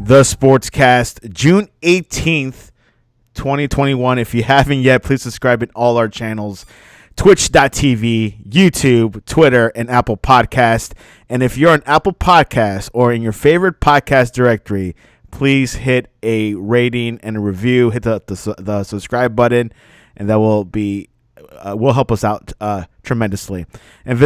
The Sportscast, June 18th, 2021. If you haven't yet, please subscribe in all our channels, twitch.tv, YouTube, Twitter, and Apple Podcast. And if you're on Apple Podcast or in your favorite podcast directory, please hit a rating and a review. Hit the subscribe button, and that will help us out tremendously. And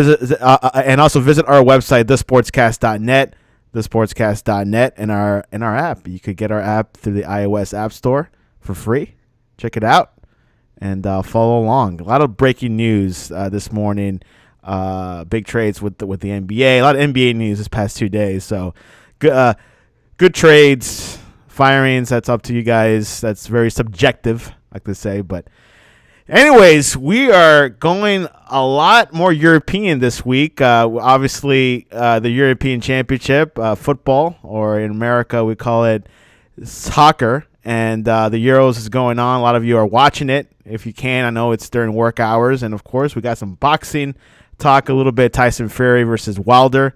also visit our website, thesportscast.net. thesportscast.net and our app. You could get our app through the iOS App Store for free. Check it out and follow along. A lot of breaking news this morning. Big trades with the NBA. A lot of NBA news this past 2 days. So good trades, firings. That's up to you guys. That's very subjective, I like to say. But anyways, we are going a lot more European this week. Obviously, the European Championship, football, or in America we call it soccer, and the Euros is going on. A lot of you are watching it. If you can, I know it's during work hours. And, of course, we got some boxing talk a little bit, Tyson Fury versus Wilder.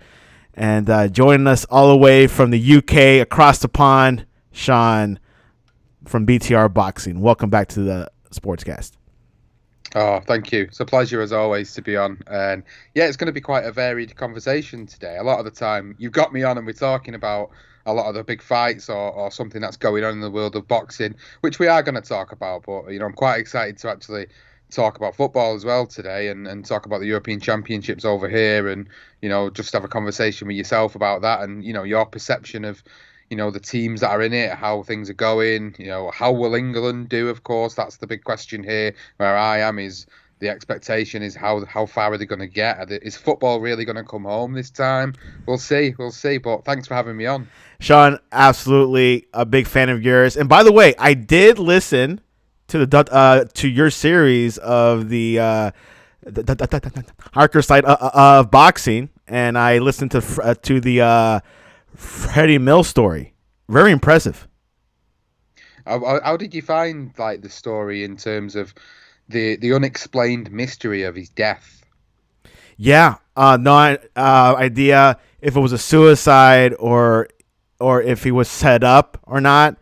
And joining us all the way from the UK, across the pond, Sean from BTR Boxing. Welcome back to the Sportscast. Oh, thank you. It's a pleasure, as always, to be on. And yeah, it's going to be quite a varied conversation today. A lot of the time, you've got me on and we're talking about a lot of the big fights or something that's going on in the world of boxing, which we are going to talk about. But, I'm quite excited to actually talk about football as well today and talk about the European Championships over here and, just have a conversation with yourself about that and, your perception of the teams that are in it, how things are going, how will England do, of course, that's the big question here. Where I am is the expectation is how far are they going to get? Is football really going to come home this time? We'll see, but thanks for having me on. Sean, absolutely a big fan of yours. And by the way, I did listen to to your series of the darker side of boxing, and I listened to the Freddie Mills story. Very impressive. How did you find the story in terms of the unexplained mystery of his death? Yeah, no idea if it was a suicide or if he was set up or not.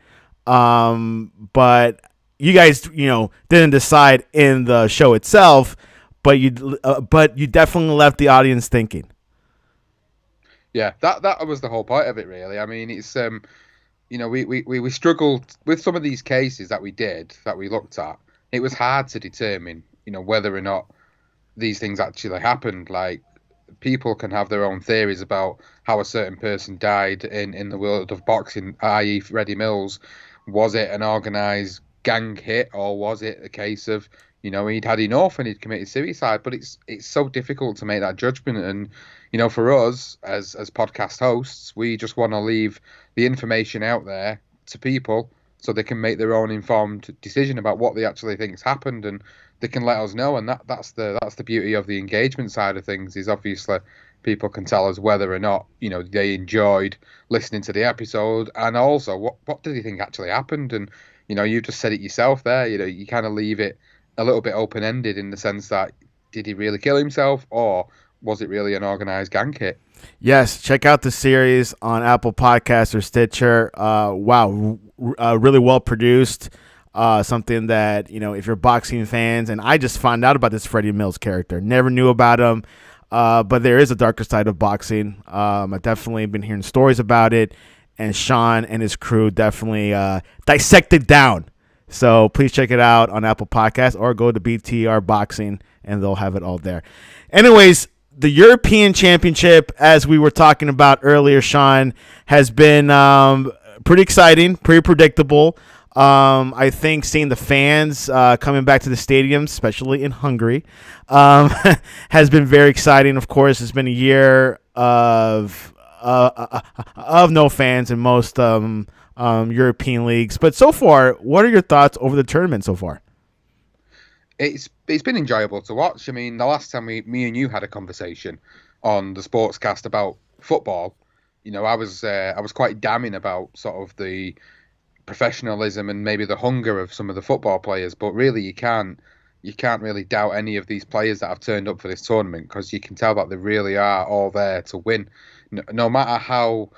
But you guys, didn't decide in the show itself, but you definitely left the audience thinking. Yeah, that was the whole point of it, really. I mean, it's we struggled with some of these cases that we looked at. It was hard to determine, whether or not these things actually happened. Like, people can have their own theories about how a certain person died in the world of boxing, i.e. Freddie Mills. Was it an organised gang hit, or was it a case of, he'd had enough and he'd committed suicide? But it's so difficult to make that judgment. And, for us as podcast hosts, we just want to leave the information out there to people so they can make their own informed decision about what they actually think has happened, and they can let us know. And that's the beauty of the engagement side of things, is obviously people can tell us whether or not, they enjoyed listening to the episode, and also what do they think actually happened. And, you just said it yourself there, you kind of leave it a little bit open-ended in the sense that, did he really kill himself, or was it really an organized gang hit? Yes, check out the series on Apple Podcasts or Stitcher. Wow, really well produced. Something that, if you're boxing fans, and I just found out about this Freddie Mills character. Never knew about him, but there is a darker side of boxing. I've definitely been hearing stories about it, and Sean and his crew definitely dissected down. So please check it out on Apple Podcasts or go to BTR Boxing, and they'll have it all there. Anyways, the European Championship, as we were talking about earlier, Sean, has been pretty exciting, pretty predictable. I think seeing the fans coming back to the stadiums, especially in Hungary, has been very exciting. Of course, it's been a year of no fans in most European leagues. But so far, what are your thoughts over the tournament so far? It's been enjoyable to watch. I mean, the last time me and you had a conversation on the Sportscast about football, I was quite damning about sort of the professionalism and maybe the hunger of some of the football players. But really, you can't really doubt any of these players that have turned up for this tournament, because you can tell that they really are all there to win. No matter how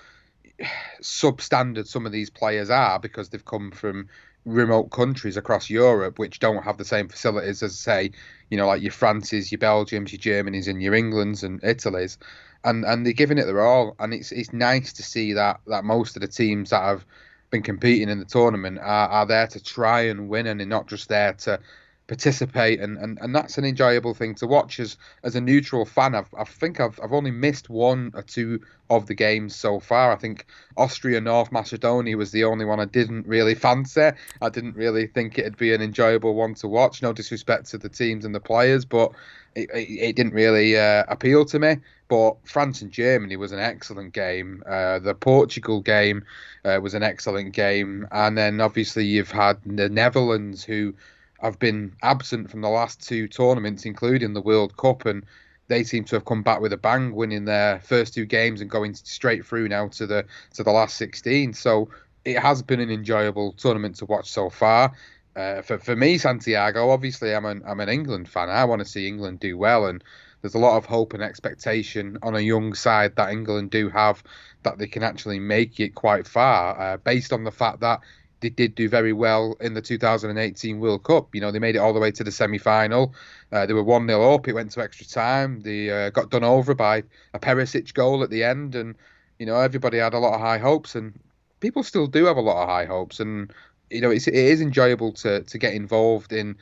substandard some of these players are because they've come from remote countries across Europe which don't have the same facilities as, say, like your Frances, your Belgiums, your Germanys, and your Englands and Italies, and they're giving it their all. And it's nice to see that most of the teams that have been competing in the tournament are there to try and win, and they're not just there to participate, and that's an enjoyable thing to watch. As a neutral fan, I think I've only missed one or two of the games so far. I think Austria North Macedonia was the only one I didn't really fancy. I didn't really think it'd be an enjoyable one to watch. No disrespect to the teams and the players, but it didn't really appeal to me. But France and Germany was an excellent game. The Portugal game was an excellent game, and then obviously you've had the Netherlands, who have been absent from the last two tournaments, including the World Cup, and they seem to have come back with a bang, winning their first two games and going straight through now to the last 16. So it has been an enjoyable tournament to watch so far. For me, Santiago, obviously I'm an England fan. I want to see England do well, and there's a lot of hope and expectation on a young side that England do have, that they can actually make it quite far, based on the fact that they did do very well in the 2018 World Cup. They made it all the way to the semi-final. They were 1-0 up. It went to extra time. They got done over by a Perisic goal at the end. And, everybody had a lot of high hopes. And people still do have a lot of high hopes. And, it is enjoyable to get involved in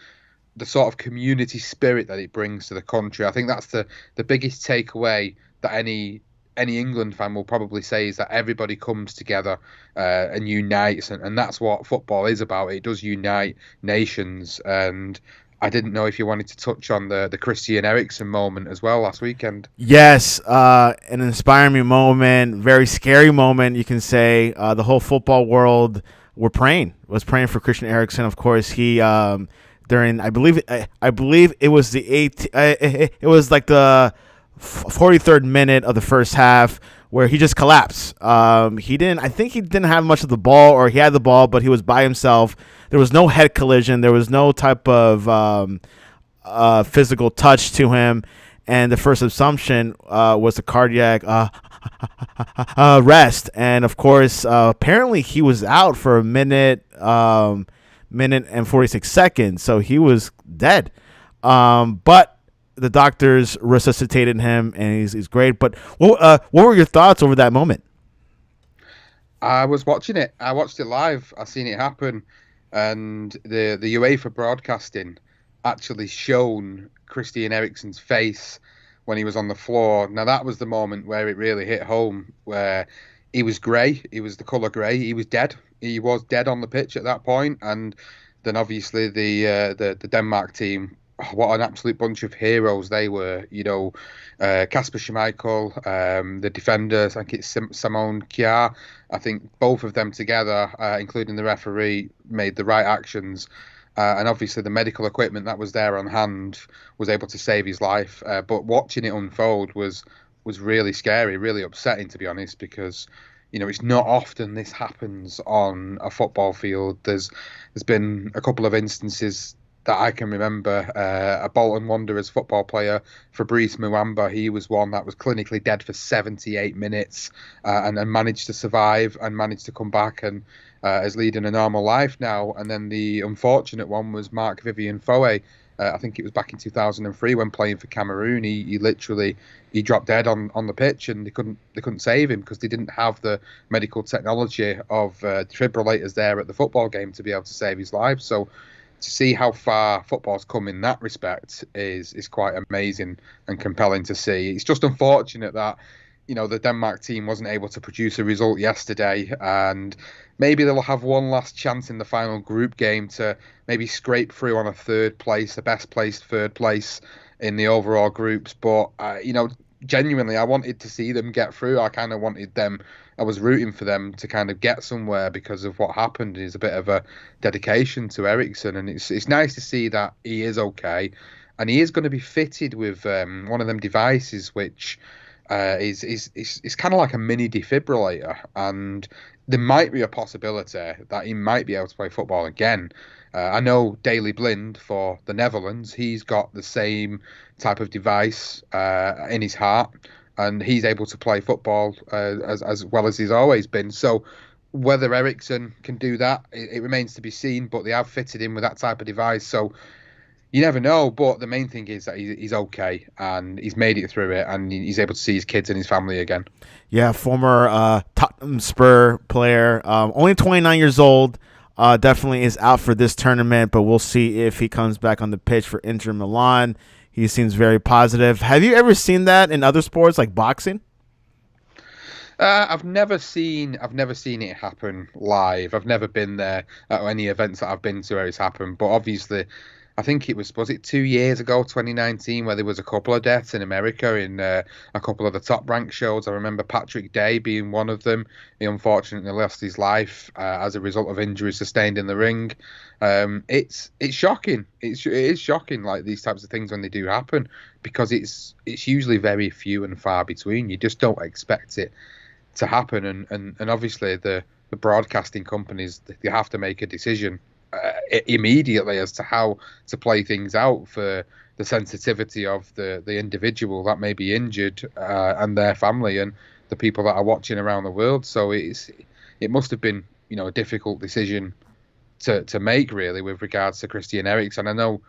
the sort of community spirit that it brings to the country. I think that's the biggest takeaway that any England fan will probably say, is that everybody comes together and unites, and that's what football is about. It does unite nations. And I didn't know if you wanted to touch on the Christian Eriksen moment as well last weekend. Yes, an inspiring moment, very scary moment, you can say. The whole football world was praying for Christian Eriksen. Of course, he during I believe it was it was like the 43rd minute of the first half, where he just collapsed. I think he didn't have much of the ball, or he had the ball, but he was by himself. There was no head collision. There was no type of physical touch to him. And the first assumption was a cardiac arrest. And of course, apparently he was out for a minute and 46 seconds. So he was dead. But the doctors resuscitated him, and he's great. But what were your thoughts over that moment? I was watching it. I watched it live. I seen it happen, and the UEFA broadcasting actually shown Christian Eriksen's face when he was on the floor. Now that was the moment where it really hit home, where he was grey. He was the colour grey. He was dead. He was dead on the pitch at that point. And then obviously the Denmark team, what an absolute bunch of heroes they were. Kasper Schmeichel, the defenders, I think it's Simone Kjaer. I think both of them together, including the referee, made the right actions. And obviously the medical equipment that was there on hand was able to save his life. But watching it unfold was really scary, really upsetting, to be honest, because it's not often this happens on a football field. There's been a couple of instances that I can remember. A Bolton Wanderers football player, Fabrice Muamba, he was one that was clinically dead for 78 minutes and managed to survive and managed to come back and is leading a normal life now. And then the unfortunate one was Mark Vivian Foe. I think it was back in 2003 when playing for Cameroon. He literally dropped dead on the pitch, and they couldn't save him because they didn't have the medical technology of defibrillators there at the football game to be able to save his life. So to see how far football's come in that respect is quite amazing and compelling to see. It's just unfortunate that the Denmark team wasn't able to produce a result yesterday, and maybe they'll have one last chance in the final group game to maybe scrape through on the best placed third place in the overall groups. But genuinely, I wanted to see them get through. I was rooting for them to kind of get somewhere because of what happened. It's a bit of a dedication to Eriksen, and it's nice to see that he is okay, and he is going to be fitted with one of them devices which is kind of like a mini defibrillator, and there might be a possibility that he might be able to play football again. I know Daley Blind for the Netherlands, he's got the same type of device in his heart, and he's able to play football as well as he's always been. So whether Ericsson can do that, it remains to be seen. But they have fitted him with that type of device, so you never know. But the main thing is that he's okay and he's made it through it, and he's able to see his kids and his family again. Yeah, former Tottenham Spur player, only 29 years old. Definitely is out for this tournament, but we'll see if he comes back on the pitch for Inter Milan. He seems very positive. Have you ever seen that in other sports like boxing? I've never seen it happen live. I've never been there at any events that I've been to where it's happened. But obviously, I think was it 2 years ago, 2019, where there was a couple of deaths in America in a couple of the top ranked shows. I remember Patrick Day being one of them. He unfortunately lost his life as a result of injuries sustained in the ring. It's shocking. It is shocking, like these types of things when they do happen, because it's usually very few and far between. You just don't expect it to happen, and obviously the broadcasting companies, they have to make a decision immediately as to how to play things out for the sensitivity of the individual that may be injured and their family and the people that are watching around the world. So it must have been a difficult decision to make, really, with regards to Christian Eriksen. I know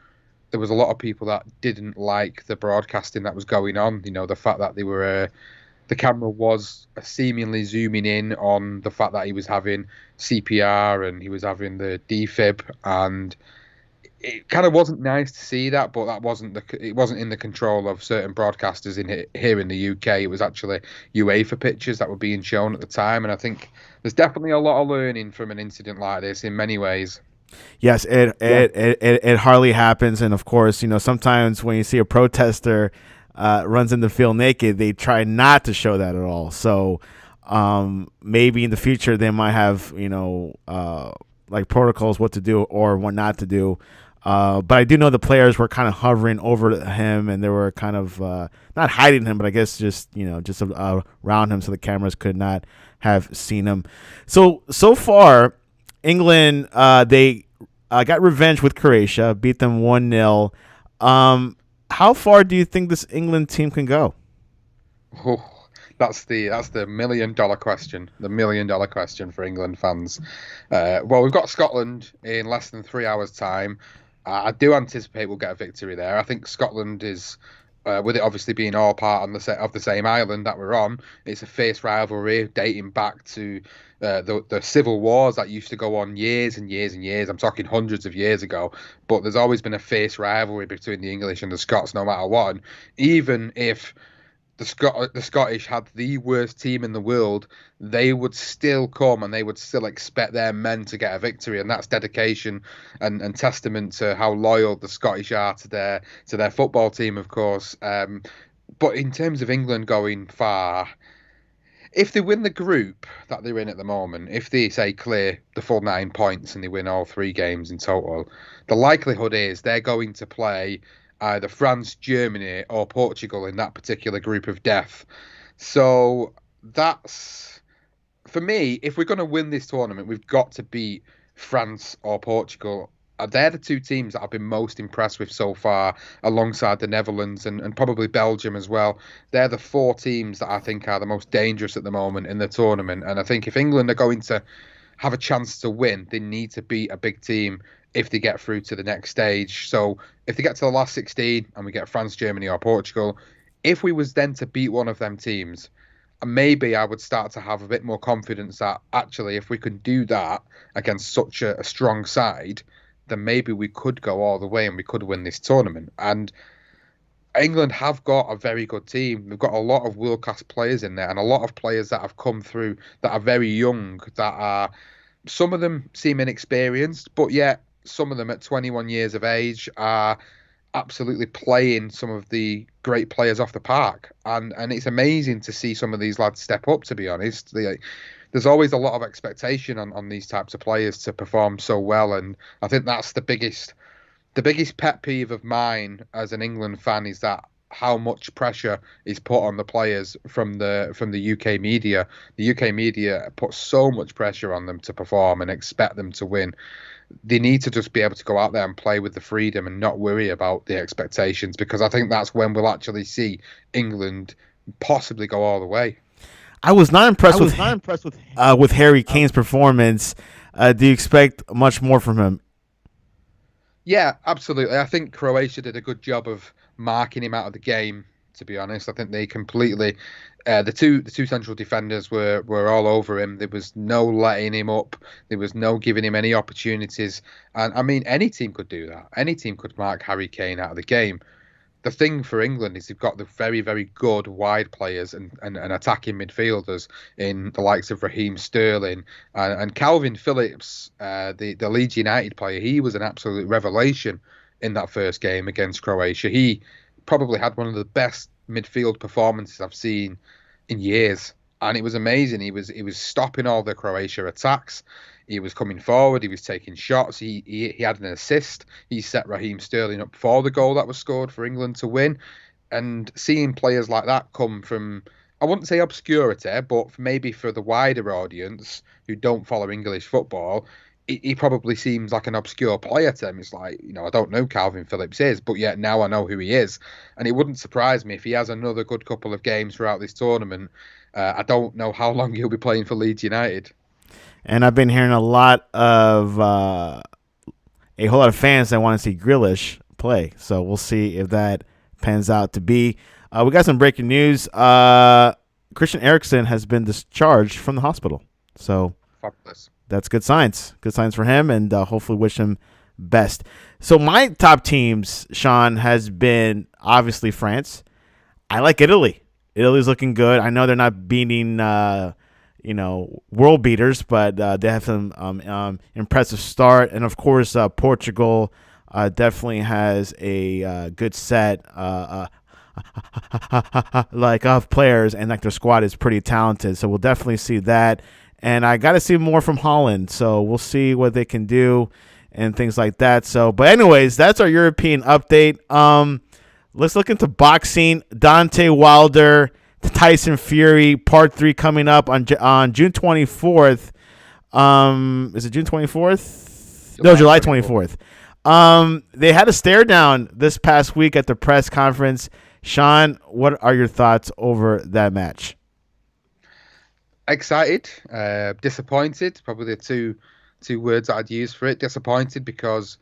there was a lot of people that didn't like the broadcasting that was going on. The fact that the camera was seemingly zooming in on the fact that he was having CPR and he was having the defib, and it kind of wasn't nice to see that. But it wasn't in the control of certain broadcasters here in the UK. It was actually UEFA pictures that were being shown at the time, and I think there's definitely a lot of learning from an incident like this in many ways. Yes, it hardly happens, and of course, sometimes when you see a protester runs in the field naked, they try not to show that at all. So maybe in the future they might have like protocols what to do or what not to do. But I do know the players were kind of hovering over him, and they were kind of not hiding him, but I guess just around him so the cameras could not have seen him. So far, England they got revenge with Croatia, beat them 1-0. How far do you think this England team can go? Oh, that's the $1 million question. The $1 million question for England fans. Well, we've got Scotland in less than 3 hours' time. I do anticipate we'll get a victory there. I think Scotland is, with it obviously being all part of the same island that we're on, it's a fierce rivalry dating back to the civil wars that used to go on years and years and years. I'm talking hundreds of years ago. But there's always been a fierce rivalry between the English and the Scots, no matter what. And even if the Scottish had the worst team in the world, they would still come and they would still expect their men to get a victory, and that's dedication and testament to how loyal the Scottish are to their football team, of course. But in terms of England going far, if they win the group that they're in at the moment, if they say clear the full 9 points and they win all 3 games in total, the likelihood is they're going to play either France, Germany, or Portugal in that particular group of death. So that's, for me, if we're going to win this tournament, we've got to beat France or Portugal. They're the 2 teams that I've been most impressed with so far, alongside the Netherlands and probably Belgium as well. They're the 4 teams that I think are the most dangerous at the moment in the tournament. And I think if England are going to have a chance to win, they need to beat a big team if they get through to the next stage. So if they get to the last 16 and we get France, Germany or Portugal, if we was then to beat one of them teams, maybe I would start to have a bit more confidence that actually if we can do that against such a strong side, then maybe we could go all the way and we could win this tournament. And England have got a very good team. They've got a lot of world-class players in there and a lot of players that have come through that are very young, that are, some of them seem inexperienced, but yet some of them at 21 years of age are absolutely playing some of the great players off the park. And it's amazing to see some of these lads step up, to be honest. There's always a lot of expectation on these types of players to perform so well. And I think that's the biggest pet peeve of mine as an England fan, is that how much pressure is put on the players from the UK media. The UK media put so much pressure on them to perform and expect them to win. They need to just be able to go out there and play with the freedom and not worry about the expectations, because I think that's when we'll actually see England possibly go all the way. I was not impressed with Harry Kane's performance. Do you expect much more from him? Yeah, absolutely. I think Croatia did a good job of marking him out of the game. To be honest, I think they completely the two central defenders were all over him. There was no letting him up. There was no giving him any opportunities. And I mean, any team could do that. Any team could mark Harry Kane out of the game. The thing for England is they've got the very, very good wide players and attacking midfielders in the likes of Raheem Sterling and Calvin Phillips, the Leeds United player. He was an absolute revelation in that first game against Croatia. He probably had one of the best midfield performances I've seen in years, and it was amazing. He was stopping all the Croatia attacks. He was coming forward. He was taking shots. He had an assist. He set Raheem Sterling up for the goal that was scored for England to win. And seeing players like that come from, I wouldn't say obscurity, but maybe for the wider audience who don't follow English football, he probably seems like an obscure player to them. It's like, I don't know who Calvin Phillips is, but yet now I know who he is. And it wouldn't surprise me if he has another good couple of games throughout this tournament. I don't know how long he'll be playing for Leeds United. And I've been hearing a lot of a whole lot of fans that want to see Grealish play. So we'll see if that pans out to be. We got some breaking news. Christian Eriksen has been discharged from the hospital. So Fabulous. That's good signs. Good signs for him, and hopefully wish him best. So my top teams, Sean, has been obviously France. I like Italy. Italy's looking good. I know they're not beating world beaters, but they have some impressive start. And, of course, Portugal definitely has a good set of players, and their squad is pretty talented. So we'll definitely see that. And I got to see more from Holland. So we'll see what they can do and things like that. So, but anyways, that's our European update. Let's look into boxing. Deontay Wilder, Tyson Fury, Part 3 coming up on June 24th. Is it June 24th? No, July 24th. They had a stare down this past week at the press conference. Sean, what are your thoughts over that match? Excited, disappointed. Probably the two words that I'd use for it. Disappointed because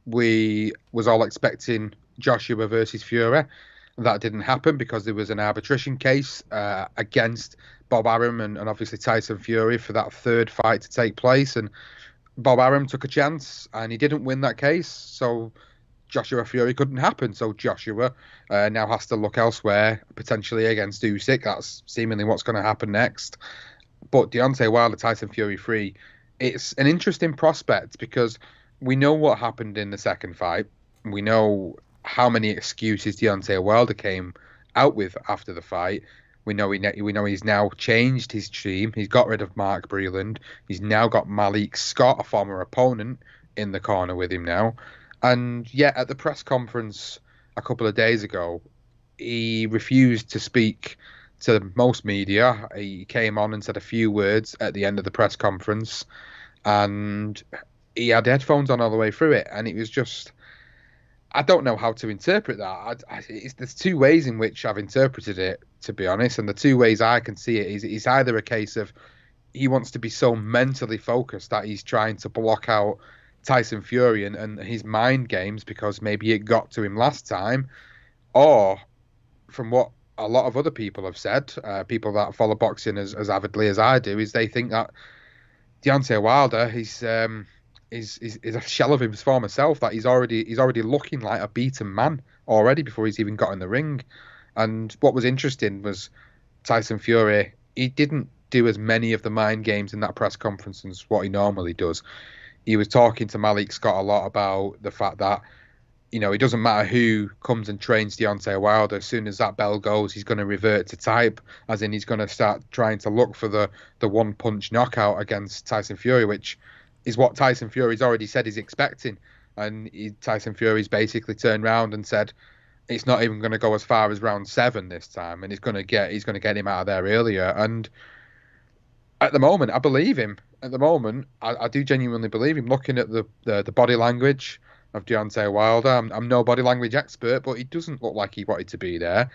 we was all expecting Joshua versus Fury. That didn't happen because there was an arbitration case against Bob Arum and obviously Tyson Fury for that third fight to take place. And Bob Arum took a chance and he didn't win that case. So Joshua Fury couldn't happen. So Joshua now has to look elsewhere, potentially against Usyk. That's seemingly what's going to happen next. But Deontay Wilder, Tyson Fury 3, it's an interesting prospect because we know what happened in the second fight. We know how many excuses Deontay Wilder came out with after the fight. We know he's now changed his team. He's got rid of Mark Breland. He's now got Malik Scott, a former opponent, in the corner with him now. And yet at the press conference a couple of days ago, he refused to speak to most media. He came on and said a few words at the end of the press conference, and he had headphones on all the way through it. And it was just, I don't know how to interpret that. There's two ways in which I've interpreted it, to be honest. And the two ways I can see it is it's either a case of he wants to be so mentally focused that he's trying to block out Tyson Fury and his mind games because maybe it got to him last time, or from what a lot of other people have said, people that follow boxing as avidly as I do, is they think that Deontay Wilder is a shell of his former self, that he's already looking like a beaten man already before he's even got in the ring. And what was interesting was Tyson Fury, he didn't do as many of the mind games in that press conference as what he normally does. He was talking to Malik Scott a lot about the fact that, it doesn't matter who comes and trains Deontay Wilder. As soon as that bell goes, he's going to revert to type, as in he's going to start trying to look for the one-punch knockout against Tyson Fury, which is what Tyson Fury's already said he's expecting. And Tyson Fury's basically turned around and said it's not even going to go as far as round 7 this time, and he's going to get him out of there earlier. And at the moment, I believe him. At the moment, I do genuinely believe him. Looking at the body language of Deontay Wilder, I'm no body language expert, but he doesn't look like he wanted to be there.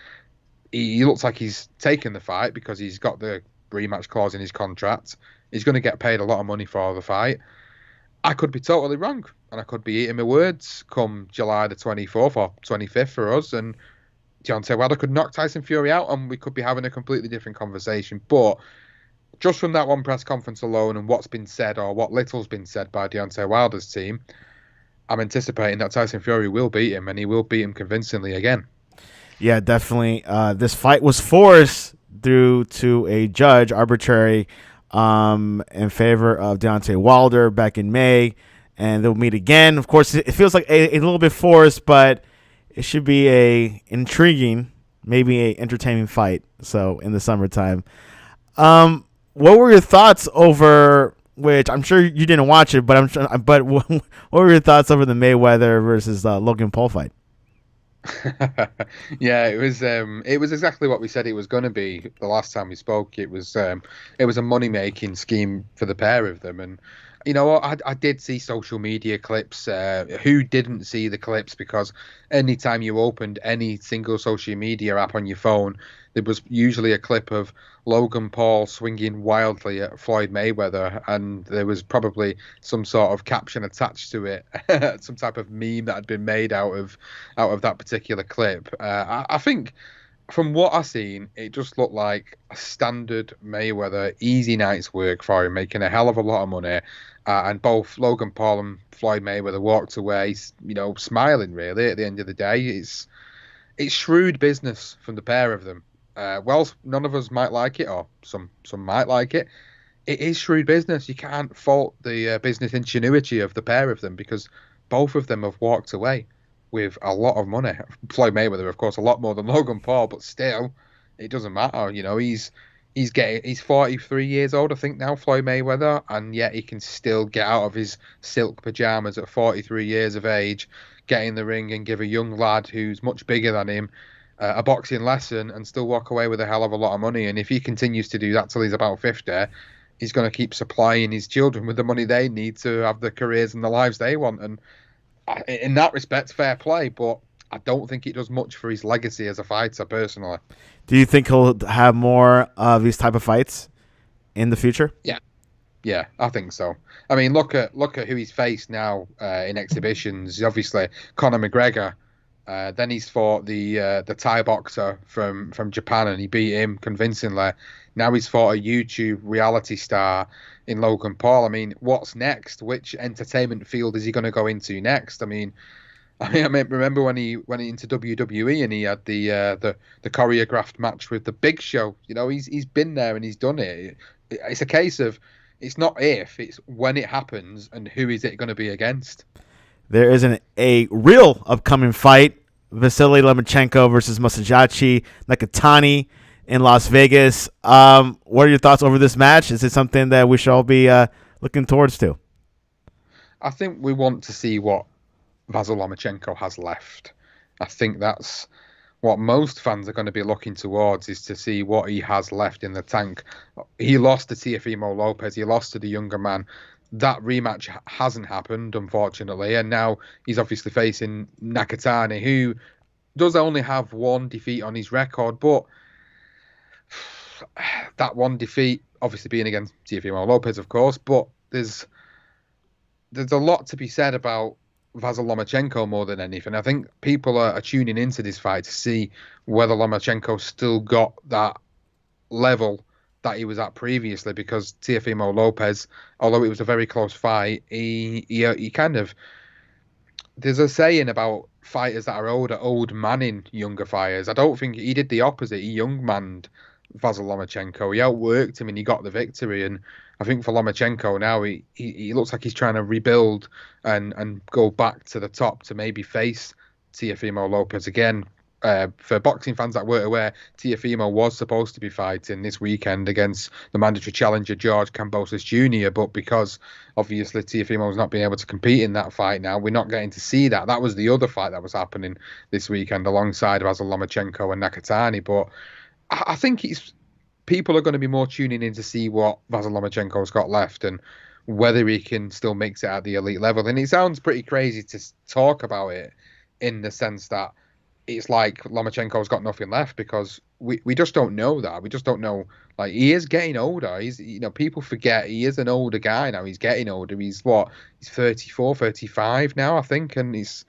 he looks like he's taken the fight because he's got the rematch clause in his contract. He's going to get paid a lot of money for the fight. I could be totally wrong, and I could be eating my words come July the 24th or 25th for us, and Deontay Wilder could knock Tyson Fury out, and we could be having a completely different conversation. But just from that one press conference alone and what's been said or what little's been said by Deontay Wilder's team, I'm anticipating that Tyson Fury will beat him, and he will beat him convincingly again. Yeah, definitely. This fight was forced due to a judge, arbitrary, in favor of Deontay Wilder back in May, and they'll meet again. Of course, it feels like a little bit forced, but it should be a intriguing, maybe a entertaining fight. So in the summertime, what were your thoughts over? Which I'm sure you didn't watch it, but what were your thoughts over the Mayweather versus Logan Paul fight? Yeah, it was exactly what we said it was going to be the last time we spoke. It was a money making scheme for the pair of them, and you know what, I did see social media clips. Who didn't see the clips? Because anytime you opened any single social media app on your phone, there was usually a clip of Logan Paul swinging wildly at Floyd Mayweather, and there was probably some sort of caption attached to it, some type of meme that had been made out of that particular clip. I think from what I seen, it just looked like a standard Mayweather easy night's work for him, making a hell of a lot of money. And both Logan Paul and Floyd Mayweather walked away, smiling. Really, at the end of the day, it's shrewd business from the pair of them. Well, none of us might like it, or some might like it. It is shrewd business. You can't fault the business ingenuity of the pair of them because both of them have walked away with a lot of money. Floyd Mayweather, of course, a lot more than Logan Paul, but still, it doesn't matter. He's 43 years old, I think now, Floyd Mayweather, and yet he can still get out of his silk pajamas at 43 years of age, get in the ring and give a young lad who's much bigger than him a boxing lesson and still walk away with a hell of a lot of money. And if he continues to do that till he's about 50, he's going to keep supplying his children with the money they need to have the careers and the lives they want. And in that respect, fair play, but I don't think it does much for his legacy as a fighter, personally. Do you think he'll have more of these type of fights in the future? Yeah, I think so. I mean, look at who he's faced now in exhibitions. Obviously, Conor McGregor. Then he's fought the Thai boxer from Japan, and he beat him convincingly. Now he's fought a YouTube reality star in Logan Paul. I mean, what's next? Which entertainment field is he going to go into next? I remember when he went into WWE and he had the choreographed match with the Big Show. He's been there and he's done it. It's a case of it's not if, it's when it happens, and who is it going to be against? There is a real upcoming fight: Vasily Lomachenko versus Masajachi Nakatani in Las Vegas. What are your thoughts over this match? Is it something that we should all be looking towards to? I think we want to see what Vasyl Lomachenko has left. I think that's what most fans are going to be looking towards, is to see what he has left in the tank. He lost to Teofimo Lopez. He lost to the younger man. That rematch hasn't happened, unfortunately, and now he's obviously facing Nakatani, who does only have one defeat on his record, but that one defeat obviously being against Teofimo Lopez, of course, but there's a lot to be said about Vasyl Lomachenko more than anything. I think people are tuning into this fight to see whether Lomachenko still got that level that he was at previously, because Teofimo Lopez, although it was a very close fight, he kind of, there's a saying about fighters that are old manning younger fighters. I don't think he did the opposite. He young manned Vasyl Lomachenko. He outworked him and he got the victory. And I think for Lomachenko now, he looks like he's trying to rebuild and go back to the top to maybe face Teofimo Lopez again. For boxing fans that weren't aware, Teofimo was supposed to be fighting this weekend against the mandatory challenger George Kambosos Jr., but because obviously Teofimo's not being able to compete in that fight now, we're not getting to see that. That was the other fight that was happening this weekend alongside Vasyl Lomachenko and Nakatani. But I think people are going to be more tuning in to see what Vasyl Lomachenko's got left and whether he can still mix it at the elite level. And it sounds pretty crazy to talk about it in the sense that it's like Lomachenko's got nothing left because we just don't know that. We just don't know. Like, he is getting older. He's, people forget he is an older guy now. He's getting older. He's what? He's 34, 35 now, I think. And is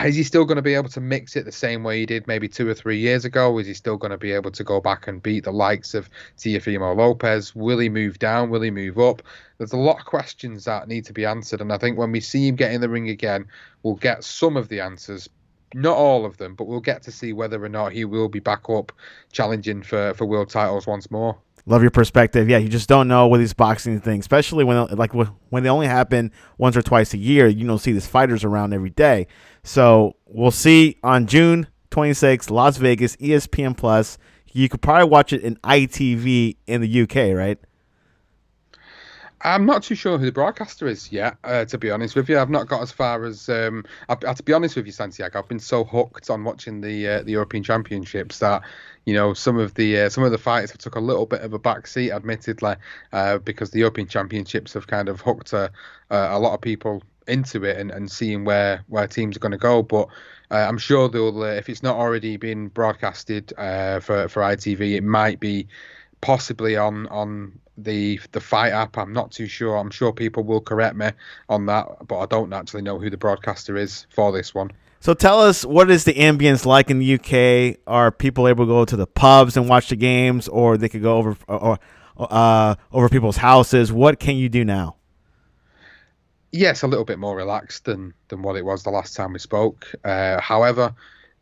he still going to be able to mix it the same way he did maybe 2 or 3 years ago? Is he still going to be able to go back and beat the likes of Teofimo Lopez? Will he move down? Will he move up? There's a lot of questions that need to be answered. And I think when we see him get in the ring again, we'll get some of the answers. Not all of them, but we'll get to see whether or not he will be back up challenging for world titles once more. Love your perspective. Yeah, you just don't know with these boxing things, especially when they only happen once or twice a year. You don't see these fighters around every day. So we'll see on June 26th, Las Vegas, ESPN Plus. You could probably watch it in ITV in the UK, right? I'm not too sure who the broadcaster is yet, to be honest with you. I've not got as far as. To be honest with you, Santiag, I've been so hooked on watching the European Championships that some of the fights have took a little bit of a backseat, admittedly, because the European Championships have kind of hooked a lot of people into it and seeing where teams are going to go. But I'm sure they'll, if it's not already been broadcasted for ITV, it might be possibly on the fight app. I'm not too sure. I'm sure people will correct me on that, but I don't actually know who the broadcaster is for this one. So tell us, what is the ambience like in the UK? Are people able to go to the pubs and watch the games, or they could go over people's houses? What can you do now? Yes, a little bit more relaxed than what it was the last time we spoke. However,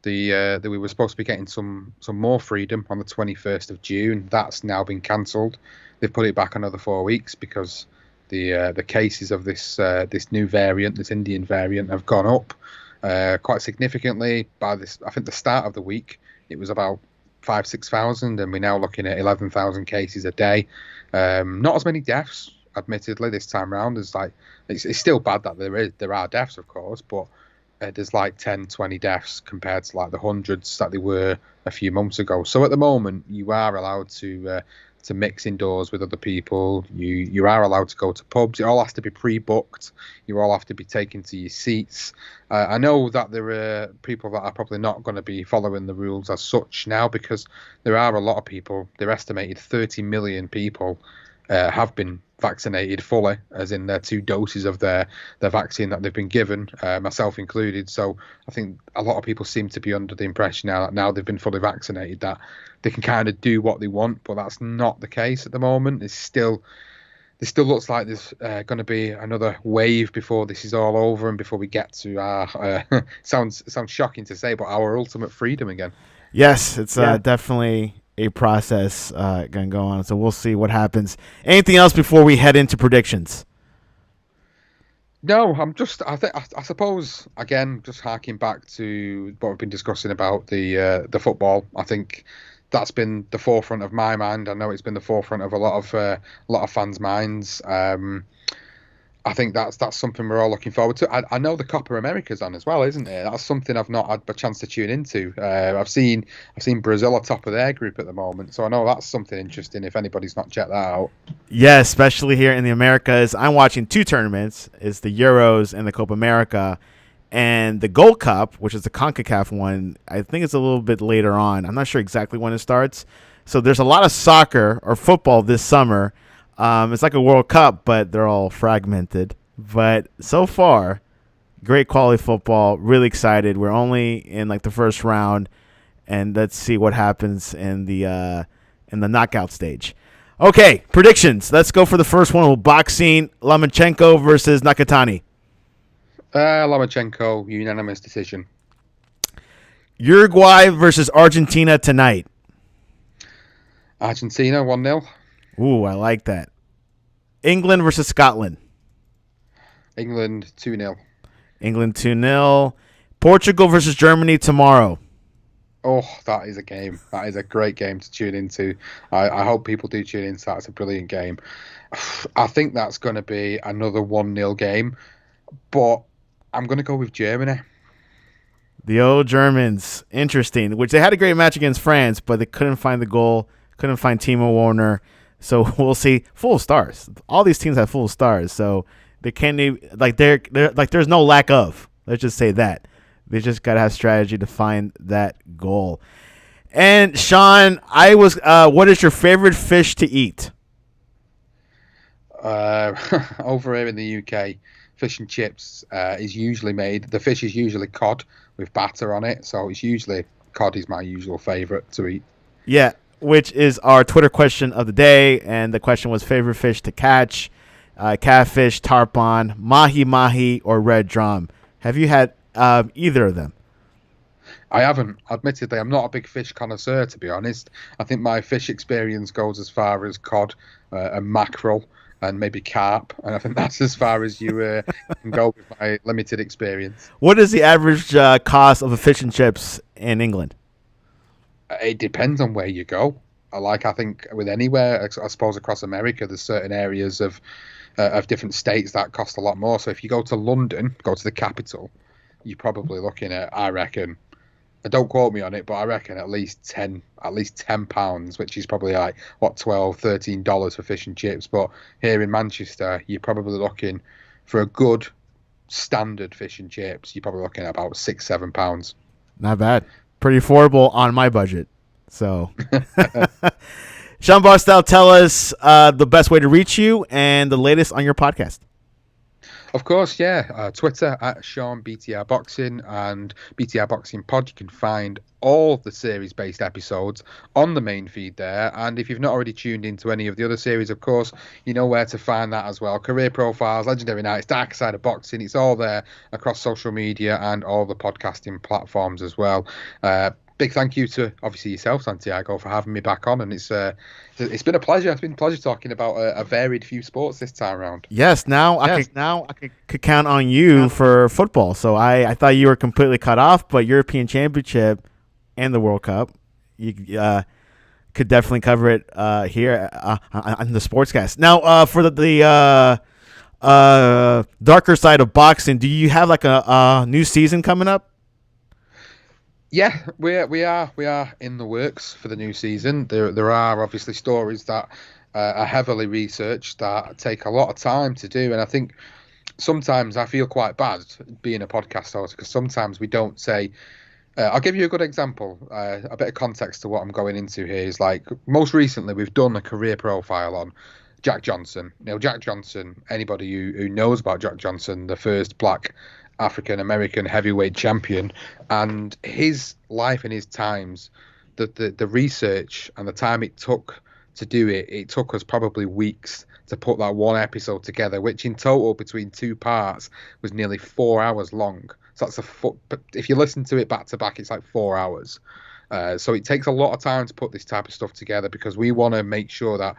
we were supposed to be getting some more freedom on the 21st of June. That's now been cancelled. They've put it back another 4 weeks because the cases of this new variant, this Indian variant, have gone up quite significantly. By this, I think the start of the week it was about 5,000-6,000, and we're now looking at 11,000 cases a day. Not as many deaths, admittedly, this time round. It's still bad that there are deaths, of course, but there's like 10, 20 deaths compared to like the hundreds that there were a few months ago. So at the moment, you are allowed to mix indoors with other people. You are allowed to go to pubs. It all has to be pre-booked. You all have to be taken to your seats. I know that there are people that are probably not going to be following the rules as such now, because there are a lot of people. They're estimated 30 million people have been vaccinated fully, as in their 2 doses of their vaccine that they've been given, myself included. So I think a lot of people seem to be under the impression now they've been fully vaccinated that they can kind of do what they want, but that's not the case at the moment. It still looks like there's going to be another wave before this is all over and before we get to our sounds shocking to say, but our ultimate freedom again. Yes, it's definitely a process going to go on. So we'll see what happens. Anything else before we head into predictions? No, I suppose, again, just harking back to what we've been discussing about the football. I think that's been the forefront of my mind. I know it's been the forefront of a lot of fans' minds. I think that's something we're all looking forward to. I know the Copa America's on as well, isn't it? That's something I've not had a chance to tune into. I've seen Brazil at top of their group at the moment, so I know that's something interesting if anybody's not checked that out. Yeah, especially here in the Americas. I'm watching 2 tournaments. It's the Euros and the Copa America. And the Gold Cup, which is the CONCACAF one, I think it's a little bit later on. I'm not sure exactly when it starts. So there's a lot of soccer or football this summer. It's like a World Cup, but they're all fragmented. But so far, great quality football. Really excited. We're only in like the first round, and let's see what happens in the knockout stage. Okay, predictions. Let's go for the first one. Boxing, Lomachenko versus Nakatani. Lomachenko, unanimous decision. Uruguay versus Argentina tonight. Argentina 1-0. Ooh, I like that. England versus Scotland. England 2-0. England 2-0. Portugal versus Germany tomorrow. Oh, that is a game. That is a great game to tune into. I hope people do tune into that. It's a brilliant game. I think that's going to be another 1-0 game, but I'm going to go with Germany. The old Germans. Interesting. Which they had a great match against France, but they couldn't find the goal. Couldn't find Timo Werner. So we'll see. Full of stars. All these teams have full of stars. So they can't even, like they're like there's no lack of. Let's just say that. They just gotta have strategy to find that goal. And Sean, what is your favorite fish to eat? Over here in the UK, fish and chips is usually made. The fish is usually cod with batter on it, so it's usually cod is my usual favourite to eat. Yeah, which is our Twitter question of the day, and the question was favorite fish to catch: catfish, tarpon, mahi mahi, or red drum. Have you had either of them? I haven't. Admittedly, I'm not a big fish connoisseur, to be honest. I think my fish experience goes as far as cod and mackerel and maybe carp, and I think that's as far as you can go with my limited experience. What is the average cost of a fish and chips in England? It depends on where you go. I think with anywhere, I suppose across America, there's certain areas of different states that cost a lot more. So if you go to London, go to the capital, you're probably looking at, I reckon, don't quote me on it, but I reckon at least £10, which is probably like what $12-13 for fish and chips. But here in Manchester, you're probably looking for a good standard fish and chips. You're probably looking at about £6-7. Not bad. Pretty affordable on my budget. So, Sean Bastow, tell us the best way to reach you and the latest on your podcast. Of course, yeah. Twitter at Sean BTR Boxing and BTR Boxing Pod. You can find all the series-based episodes on the main feed there. And if you've not already tuned into any of the other series, of course, you know where to find that as well. Career Profiles, Legendary Nights, Dark Side of Boxing. It's all there across social media and all the podcasting platforms as well. Big thank you to obviously yourself, Santiago, for having me back on, and it's been a pleasure. It's been a pleasure talking about a varied few sports this time around. Yes, I could count on you for football. So I thought you were completely cut off, but European Championship and the World Cup, you could definitely cover it here on the Sportscast. Now, for the darker side of boxing, do you have like a new season coming up? Yeah, we are in the works for the new season. There are obviously stories that are heavily researched that take a lot of time to do, and I think sometimes I feel quite bad being a podcast host because sometimes we don't say. I'll give you a good example. A bit of context to what I'm going into here is like most recently we've done a career profile on Jack Johnson. Now, Jack Johnson, anybody who knows about Jack Johnson, the first black African-American heavyweight champion, and his life and his times, the research and the time it took to do it took us probably weeks to put that one episode together, which in total between two parts was nearly 4 hours long. So if you listen to it back to back, it's like 4 hours. So it takes a lot of time to put this type of stuff together because we want to make sure that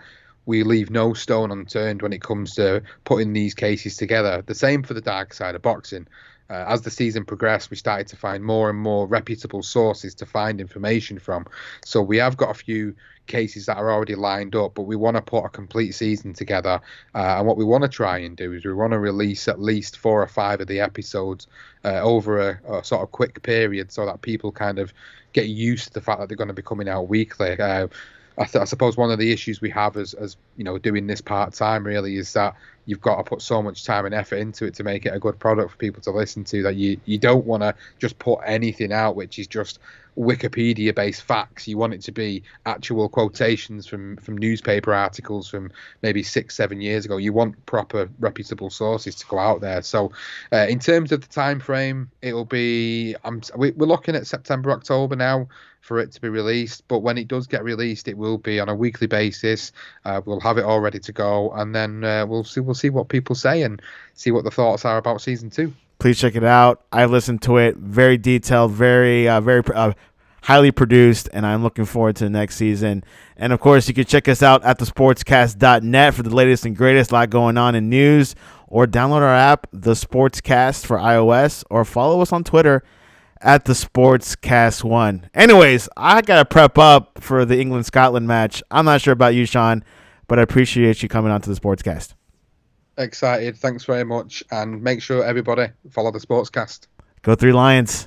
we leave no stone unturned when it comes to putting these cases together. The same for the dark side of boxing. As the season progressed, we started to find more and more reputable sources to find information from. So we have got a few cases that are already lined up, but we want to put a complete season together. And what we want to try and do is we want to release at least 4 or 5 of the episodes over a sort of quick period so that people kind of get used to the fact that they're going to be coming out weekly. I suppose one of the issues we have as you know, doing this part-time really is that you've got to put so much time and effort into it to make it a good product for people to listen to that you don't want to just put anything out which is just Wikipedia-based facts. You want it to be actual quotations from newspaper articles from maybe 6-7 years ago. You want proper reputable sources to go out there. So in terms of the time frame, it'll be we're looking at September, October now for it to be released, but when it does get released, it will be on a weekly basis. We'll have it all ready to go, and then we'll see what people say and see what the thoughts are about season 2. Please check it out. I listened to it. Very detailed, very highly produced, and I'm looking forward to the next season. And, of course, you can check us out at thesportscast.net for the latest and greatest. A lot going on in news, or download our app, The Sportscast, for iOS, or follow us on Twitter at The Sportscast1. Anyways, I got to prep up for the England-Scotland match. I'm not sure about you, Sean, but I appreciate you coming on to The Sportscast. Excited. Thanks very much. And make sure everybody follow The Sportscast. Go 3 Lions.